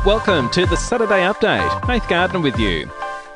Welcome to the Saturday Update. Nath Gardner with you.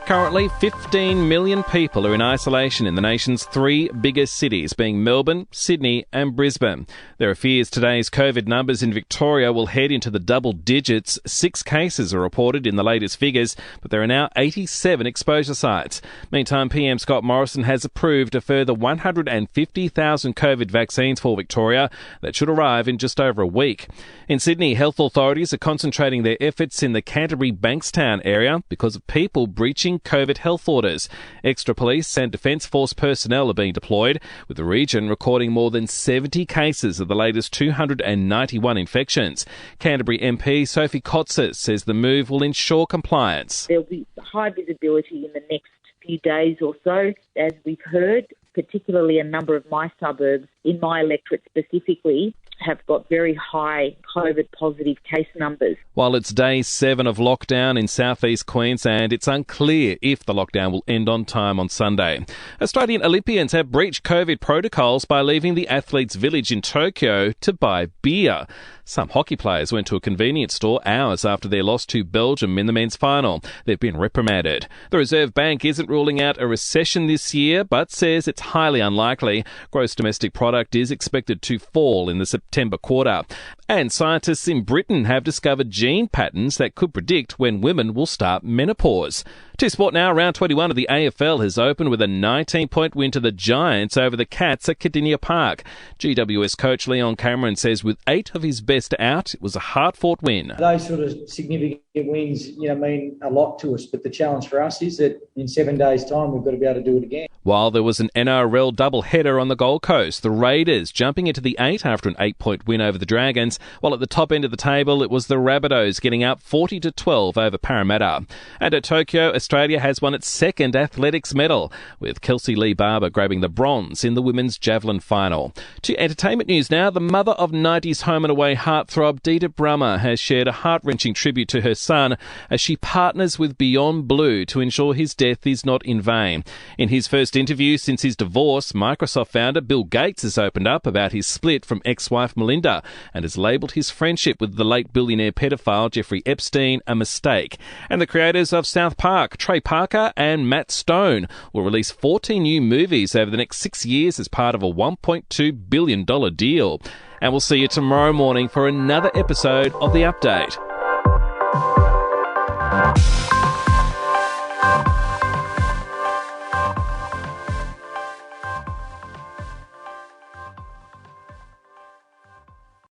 Currently, 15 million people are in isolation in the nation's three biggest cities, being Melbourne, Sydney and Brisbane. There are fears today's COVID numbers in Victoria will head into the double digits. 6 cases are reported in the latest figures, but there are now 87 exposure sites. Meantime, PM Scott Morrison has approved a further 150,000 COVID vaccines for Victoria that should arrive in just over a week. In Sydney, health authorities are concentrating their efforts in the Canterbury Bankstown area because of people breaching COVID health orders. Extra police and Defence Force personnel are being deployed, with the region recording more than 70 cases of the latest 291 infections. Canterbury MP Sophie Kotsis says the move will ensure compliance. There'll be high visibility in the next few days or so, as we've heard, particularly a number of my suburbs, in my electorate specifically, have got very high COVID-positive case numbers. While it's day 7 of lockdown in southeast Queensland, it's unclear if the lockdown will end on time on Sunday. Australian Olympians have breached COVID protocols by leaving the athletes' village in Tokyo to buy beer. Some hockey players went to a convenience store hours after their loss to Belgium in the men's final. They've been reprimanded. The Reserve Bank isn't ruling out a recession this year, but says it's highly unlikely. Gross domestic product is expected to fall in the September quarter. And scientists in Britain have discovered gene patterns that could predict when women will start menopause. To sport now, round 21 of the AFL has opened with a 19-point win to the Giants over the Cats at Cardinia Park. GWS coach Leon Cameron says with 8 of his best out, it was a hard-fought win. Those sort of significant wins, mean a lot to us, but the challenge for us is that in 7 days' time we've got to be able to do it again. While there was an NRL double-header on the Gold Coast, the Raiders jumping into the 8 after an 8-point win over the Dragons, while at the top end of the table it was the Rabbitohs getting up 40-12 over Parramatta. And at Tokyo, Australia has won its second athletics medal, with Kelsey Lee Barber grabbing the bronze in the women's javelin final. To entertainment news now, the mother of 90s home and away heartthrob Dita Brummer has shared a heart-wrenching tribute to her son as she partners with Beyond Blue to ensure his death is not in vain. In his first interview since his divorce, Microsoft founder Bill Gates has opened up about his split from ex-wife Melinda and has labelled his friendship with the late billionaire pedophile Jeffrey Epstein a mistake. And the creators of South Park, Trey Parker and Matt Stone, will release 14 new movies over the next 6 years as part of a $1.2 billion deal. And we'll see you tomorrow morning for another episode of The Update.